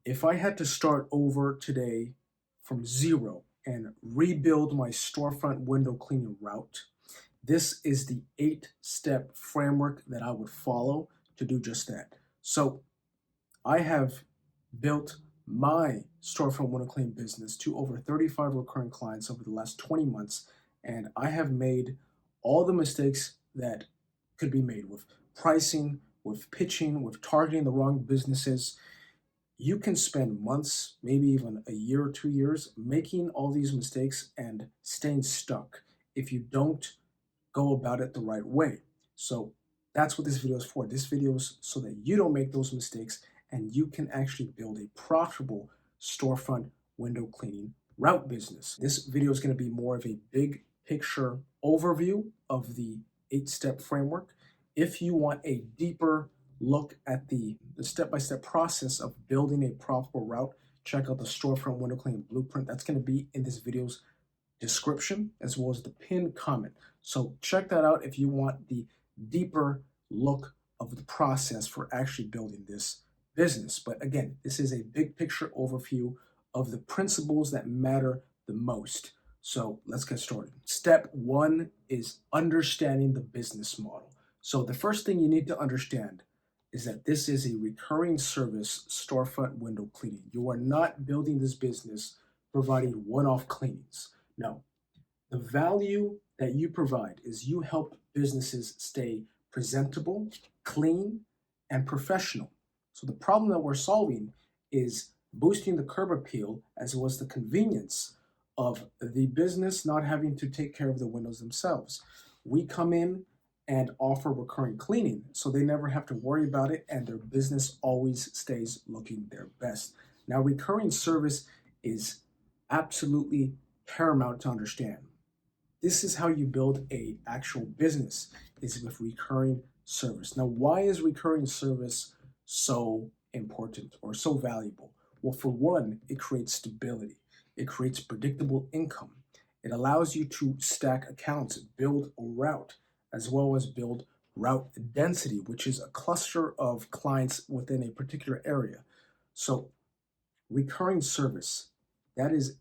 If I had to start over today from zero and rebuild my storefront window cleaning route, this is the 8-step framework that I would follow to do just that. So I have built my storefront window cleaning business to over 35 recurring clients over the last 20 months, and I have made all the mistakes that could be made with pricing, with pitching, with targeting the wrong businesses. You can spend months, maybe even a year or 2 years, making all these mistakes and staying stuck if you don't go about it the right way. So that's what this video is for. This video is so that you don't make those mistakes and you can actually build a profitable storefront window cleaning route business. This video is going to be more of a big picture overview of the 8-step framework. If you want a deeper look at the step-by-step process of building a profitable route, check out the storefront window cleaning blueprint. That's going to be in this video's description as well as the pinned comment. So check that out if you want the deeper look of the process for actually building this business. But again, this is a big picture overview of the principles that matter the most. So let's get started. Step one is understanding the business model. So the first thing you need to understand is that this is a recurring service storefront window cleaning. You are not building this business providing one-off cleanings. No, the value that you provide is you help businesses stay presentable, clean, and professional. So the problem that we're solving is boosting the curb appeal as well as the convenience of the business not having to take care of the windows themselves. We come in and offer recurring cleaning so they never have to worry about it and their business always stays looking their best. Now, recurring service is absolutely paramount to understand. This is how you build a actual business, is with recurring service. Now, why is recurring service so important or so valuable? Well, for one, it creates stability. It creates predictable income. It allows you to stack accounts, build a route, as well as build route density, which is a cluster of clients within a particular area. So recurring service, that is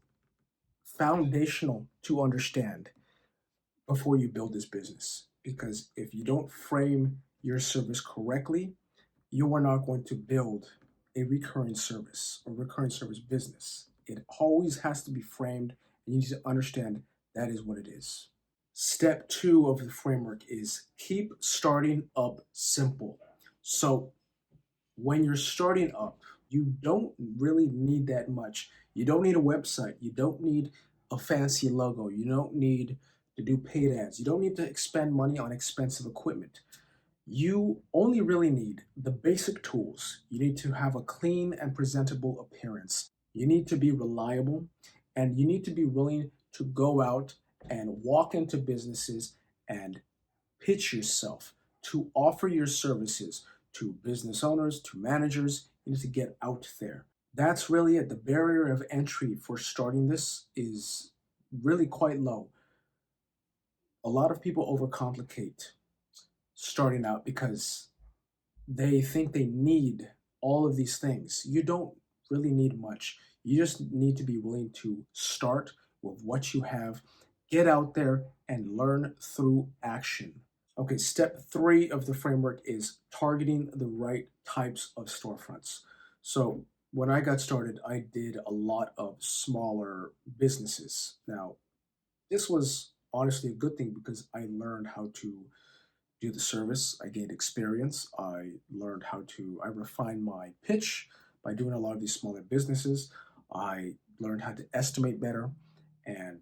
foundational to understand before you build this business. Because if you don't frame your service correctly, you are not going to build a recurring service or recurring service business. It always has to be framed, and you need to understand that is what it is. Step two of the framework is keep starting up simple. So when you're starting up, you don't really need that much. You don't need a website. You don't need a fancy logo. You don't need to do paid ads. You don't need to expend money on expensive equipment. You only really need the basic tools. You need to have a clean and presentable appearance. You need to be reliable, and you need to be willing to go out and walk into businesses and pitch yourself, to offer your services to business owners, to managers. You need to get out there. That's really it. The barrier of entry for starting this is really quite low. A lot of people overcomplicate starting out because they think they need all of these things. You don't really need much. You just need to be willing to start with what you have, get out there, and learn through action. Okay, step three of the framework is targeting the right types of storefronts. So when I got started, I did a lot of smaller businesses. Now, this was honestly a good thing because I learned how to do the service. I gained experience. I refined my pitch by doing a lot of these smaller businesses. I learned how to estimate better, and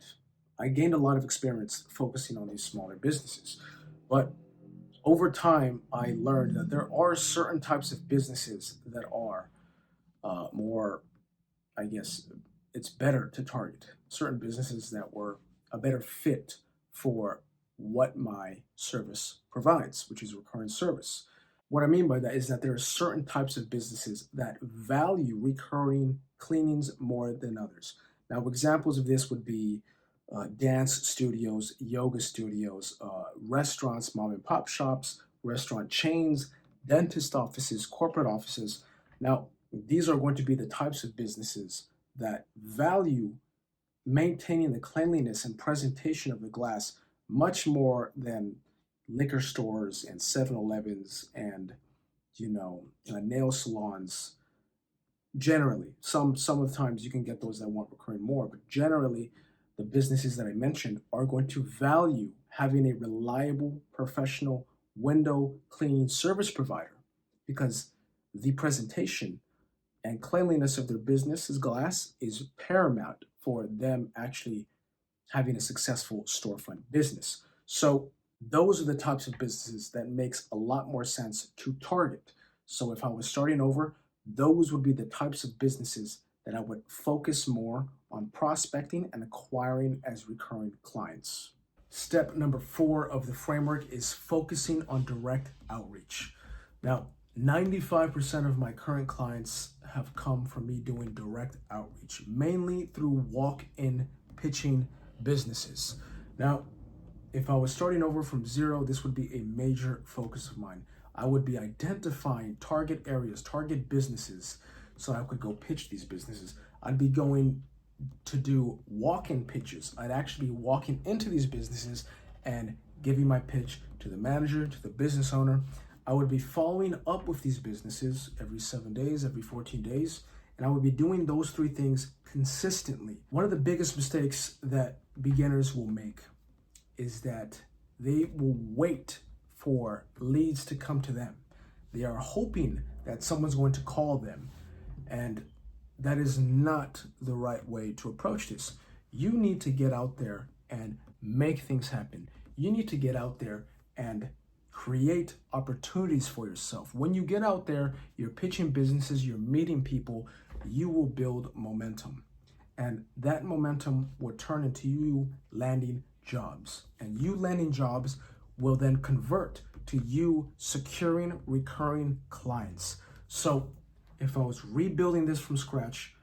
I gained a lot of experience focusing on these smaller businesses. But over time, I learned that there are certain types of businesses that are more, I guess, it's better to target. Certain businesses that were a better fit for what my service provides, which is recurring service. What I mean by that is that there are certain types of businesses that value recurring cleanings more than others. Now, examples of this would be dance studios, yoga studios, restaurants, mom and pop shops, restaurant chains, dentist offices, corporate offices. Now, These are going to be the types of businesses that value maintaining the cleanliness and presentation of the glass much more than liquor stores and 7-Elevens and nail salons. Generally, some of the times you can get those that want recurring more, but generally the businesses that I mentioned are going to value having a reliable professional window cleaning service provider because the presentation and cleanliness of their business's glass is paramount for them actually having a successful storefront business. So those are the types of businesses that makes a lot more sense to target. So if I was starting over, those would be the types of businesses that I would focus more on prospecting and acquiring as recurring clients. Step number 4 of the framework is focusing on direct outreach. Now, 95% of my current clients have come from me doing direct outreach, mainly through walk-in pitching businesses. Now, if I was starting over from zero, this would be a major focus of mine. I would be identifying target areas, target businesses, so I could go pitch these businesses. I'd be going to do walk-in pitches. I'd actually be walking into these businesses and giving my pitch to the manager, to the business owner. I would be following up with these businesses every 7 days, every 14 days, and I would be doing those 3 things consistently. One of the biggest mistakes that beginners will make is that they will wait for leads to come to them. They are hoping that someone's going to call them, and that is not the right way to approach this. You need to get out there and make things happen. You need to get out there and create opportunities for yourself. When you get out there, you're pitching businesses, you're meeting people, you will build momentum. And that momentum will turn into you landing jobs. And you landing jobs will then convert to you securing recurring clients. So if I was rebuilding this from scratch,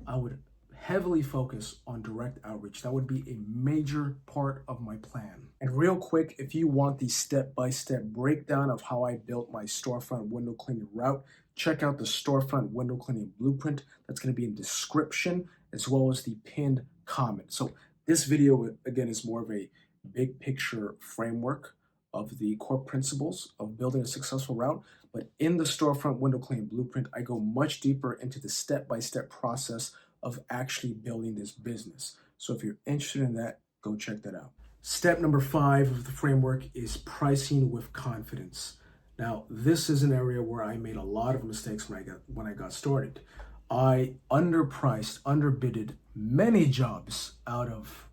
I would heavily focus on direct outreach. That would be a major part of my plan. And real quick, if you want the step-by-step breakdown of how I built my storefront window cleaning route, check out the storefront window cleaning blueprint. That's going to be in the description as well as the pinned comment. So this video, again, is more of a big picture framework of the core principles of building a successful route. But in the storefront window cleaning blueprint, I go much deeper into the step-by-step process of actually building this business. So if you're interested in that, go check that out. Step number 5 of the framework is pricing with confidence. Now, this is an area where I made a lot of mistakes when I got started. I underbidded many jobs out of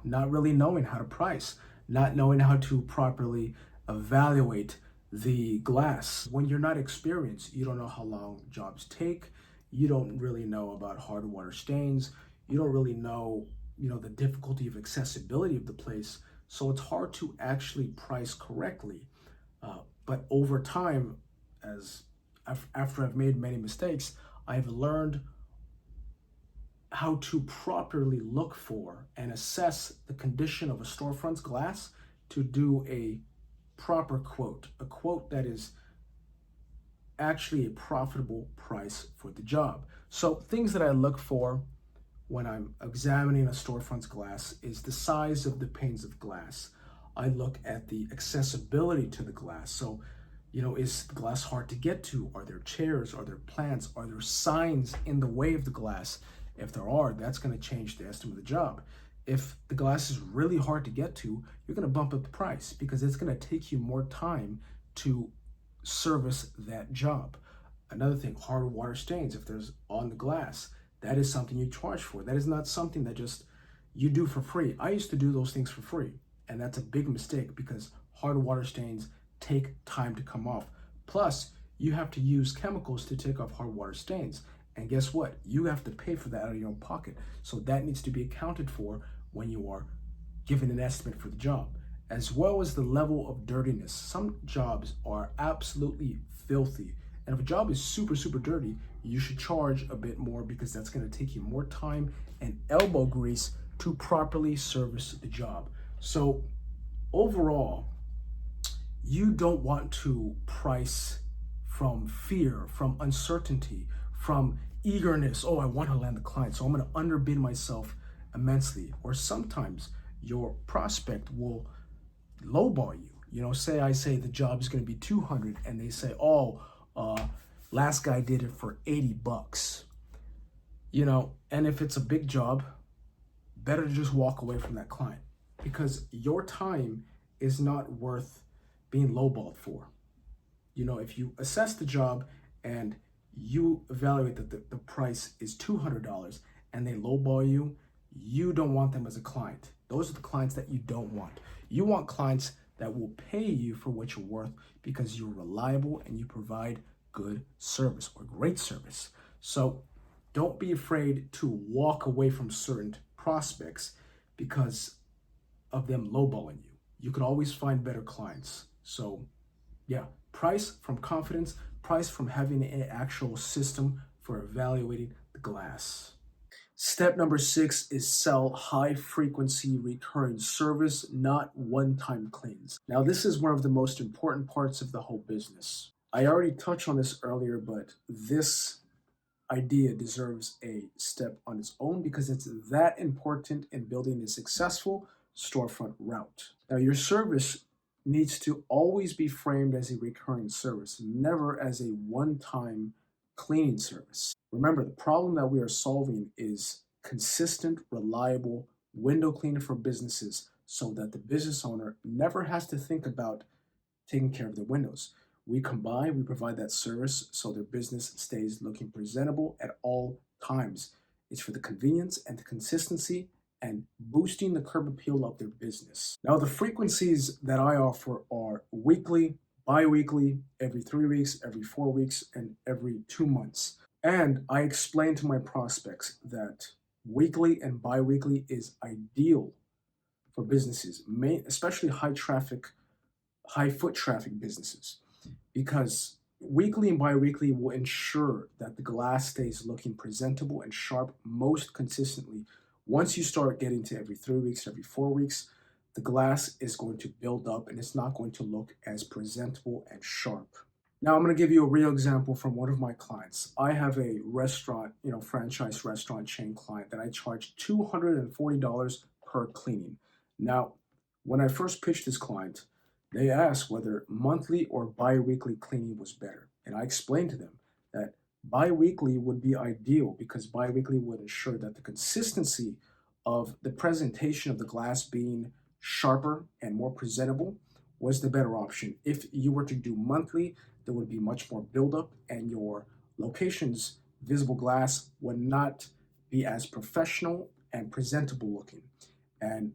not really knowing how to price, not knowing how to properly evaluate the glass. When you're not experienced, you don't know how long jobs take. You don't really know about hard water stains. You don't really know, the difficulty of accessibility of the place. So it's hard to actually price correctly. But over time, after I've made many mistakes, I've learned how to properly look for and assess the condition of a storefront's glass to do a proper quote, a quote that is actually a profitable price for the job. So things that I look for when I'm examining a storefront's glass is the size of the panes of glass. I look at the accessibility to the glass. So, is the glass hard to get to? Are there chairs? Are there plants? Are there signs in the way of the glass? If there are, that's going to change the estimate of the job. If the glass is really hard to get to, you're going to bump up the price because it's going to take you more time to service that job. Another thing, hard water stains, if there's on the glass, that is something you charge for. That is not something that just you do for free. I used to do those things for free, and that's a big mistake because hard water stains take time to come off. Plus, you have to use chemicals to take off hard water stains. And guess what? You have to pay for that out of your own pocket. So that needs to be accounted for when you are given an estimate for the job, as well as the level of dirtiness. Some jobs are absolutely filthy. And if a job is super, super dirty, you should charge a bit more because that's going to take you more time and elbow grease to properly service the job. So overall, you don't want to price from fear, from uncertainty, from eagerness. Oh, I want to land the client, so I'm going to underbid myself immensely. Or sometimes your prospect will lowball you. You know, say I say the job is going to be 200 and they say, oh, last guy did it for 80 bucks. You know, and if it's a big job, better to just walk away from that client because your time is not worth being lowballed for. You know, if you assess the job and you evaluate that the price is $200 and they lowball you, you don't want them as a client. Those are the clients that you don't want. You want clients that will pay you for what you're worth because you're reliable and you provide good service or great service. So don't be afraid to walk away from certain prospects because of them lowballing you. You could always find better clients. So yeah, price from confidence, price from having an actual system for evaluating the glass. Step number 6 is sell high frequency recurring service, not one-time cleans. Now, this is one of the most important parts of the whole business. I already touched on this earlier, but this idea deserves a step on its own because it's that important in building a successful storefront route. Now, your service needs to always be framed as a recurring service, never as a one-time cleaning service. Remember, the problem that we are solving is consistent, reliable window cleaning for businesses so that the business owner never has to think about taking care of their windows. We provide that service so their business stays looking presentable at all times. It's for the convenience and the consistency and boosting the curb appeal of their business. Now, the frequencies that I offer are weekly, bi-weekly, every 3 weeks, every 4 weeks, and every 2 months. And I explain to my prospects that weekly and bi-weekly is ideal for businesses, especially high foot traffic businesses, because weekly and bi-weekly will ensure that the glass stays looking presentable and sharp most consistently. Once you start getting to every 3 weeks, every 4 weeks, the glass is going to build up and it's not going to look as presentable and sharp. Now, I'm going to give you a real example from one of my clients. I have a restaurant, franchise restaurant chain client that I charge $240 per cleaning. Now, when I first pitched this client, they asked whether monthly or bi-weekly cleaning was better. And I explained to them that bi-weekly would be ideal because bi-weekly would ensure that the consistency of the presentation of the glass being sharper and more presentable was the better option. If you were to do monthly, there would be much more buildup and your location's visible glass would not be as professional and presentable looking. And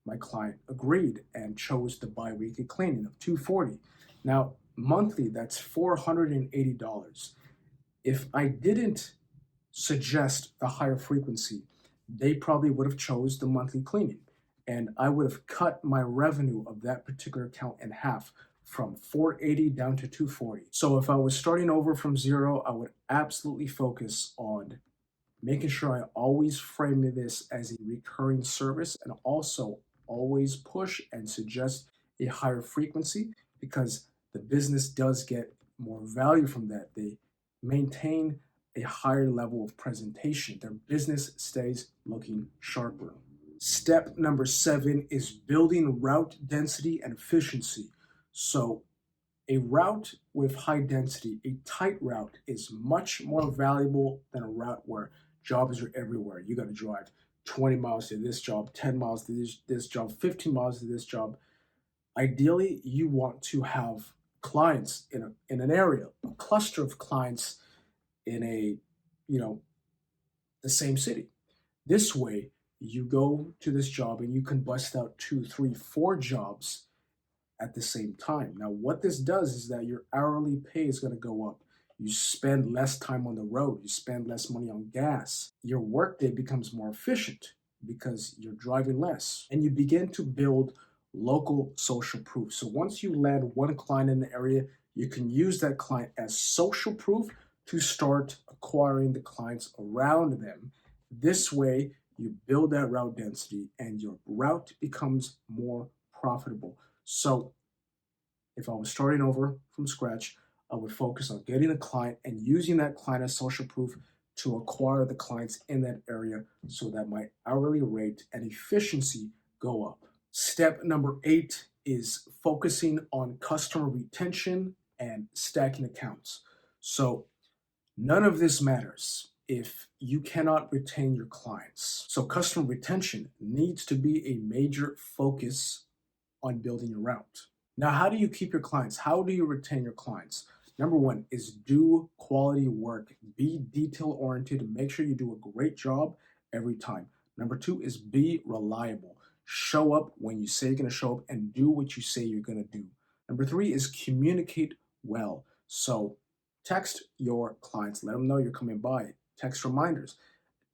my client agreed and chose the bi-weekly cleaning of $240. Now, monthly, that's $480. If I didn't suggest the higher frequency, they probably would have chose the monthly cleaning. And I would have cut my revenue of that particular account in half from $480 down to $240. So if I was starting over from zero, I would absolutely focus on making sure I always frame this as a recurring service and also always push and suggest a higher frequency because the business does get more value from that. They maintain a higher level of presentation. Their business stays looking sharper. Step number 7 is building route density and efficiency. So a route with high density, a tight route, is much more valuable than a route where jobs are everywhere. You got to drive 20 miles to this job, 10 miles to this job, 15 miles to this job. Ideally, you want to have clients in an area, a cluster of clients in the same city. This way, you go to this job and you can bust out 2, 3, 4 jobs at the same time. Now, what this does is that your hourly pay is going to go up. You spend less time on the road. You spend less money on gas. Your workday becomes more efficient because you're driving less. And you begin to build local social proof. So once you land one client in the area, you can use that client as social proof to start acquiring the clients around them. This way, you build that route density and your route becomes more profitable. So if I was starting over from scratch, I would focus on getting a client and using that client as social proof to acquire the clients in that area so that my hourly rate and efficiency go up. Step number 8 is focusing on customer retention and stacking accounts. So none of this matters if you cannot retain your clients. So customer retention needs to be a major focus on building your route. Now, how do you keep your clients? How do you retain your clients? Number 1 is do quality work. Be detail oriented. Make sure you do a great job every time. Number 2 is be reliable. Show up when you say you're going to show up and do what you say you're going to do. Number 3 is communicate well. So text your clients, let them know you're coming by. Text reminders,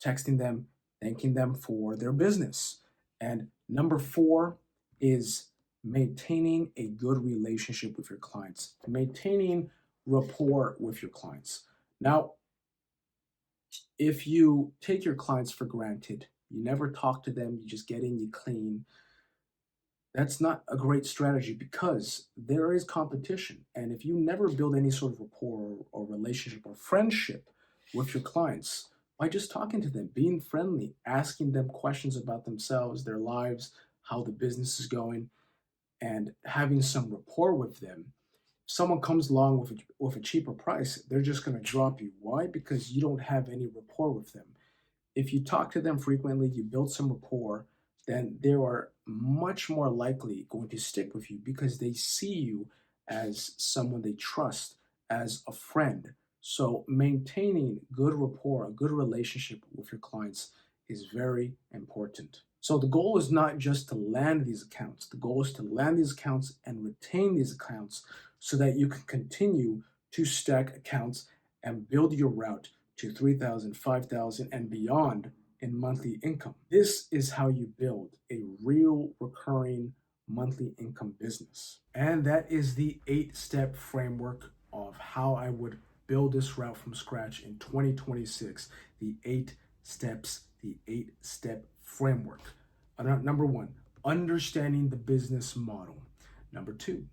texting them, thanking them for their business. And number 4 is maintaining a good relationship with your clients, maintaining rapport with your clients. Now, if you take your clients for granted, you never talk to them, you just get in, you clean, that's not a great strategy because there is competition. And if you never build any sort of rapport or relationship or friendship with your clients, by just talking to them, being friendly, asking them questions about themselves, their lives, how the business is going, and having some rapport with them, if someone comes along with a cheaper price, they're just going to drop you. Why? Because you don't have any rapport with them. If you talk to them frequently, you build some rapport, then they are much more likely going to stick with you because they see you as someone they trust, as a friend. So maintaining good rapport, a good relationship with your clients is very important. So the goal is not just to land these accounts. The goal is to land these accounts and retain these accounts so that you can continue to stack accounts and build your route to 3,000, 5,000, and beyond in monthly income. This is how you build a real recurring monthly income business. And that is the 8-step framework of how I would build this route from scratch in 2026. The 8 steps, the 8-step framework. Number 1, understanding the business model. Number 2,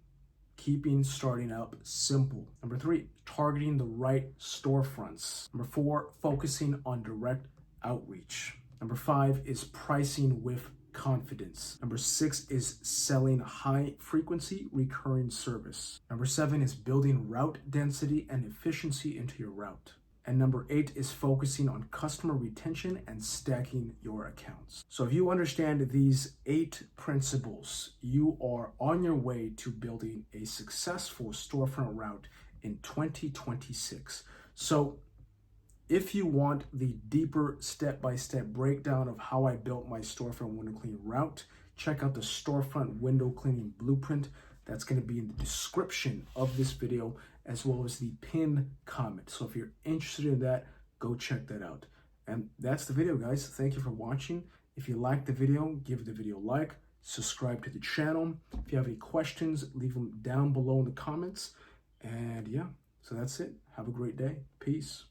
keeping starting up simple. Number 3, targeting the right storefronts. Number 4, focusing on direct outreach. Number 5 is pricing with confidence. Number 6 is selling high frequency recurring service. Number 7 is building route density and efficiency into your route. And number 8 is focusing on customer retention and stacking your accounts. So if you understand these 8 principles, you are on your way to building a successful storefront route in 2026. So if you want the deeper step-by-step breakdown of how I built my storefront window cleaning route, check out the storefront window cleaning blueprint. That's going to be in the description of this video, as well as the pinned comment. So if you're interested in that, go check that out. And that's the video, guys. Thank you for watching. If you liked the video, give the video a like, subscribe to the channel. If you have any questions, leave them down below in the comments. And yeah, so that's it. Have a great day. Peace.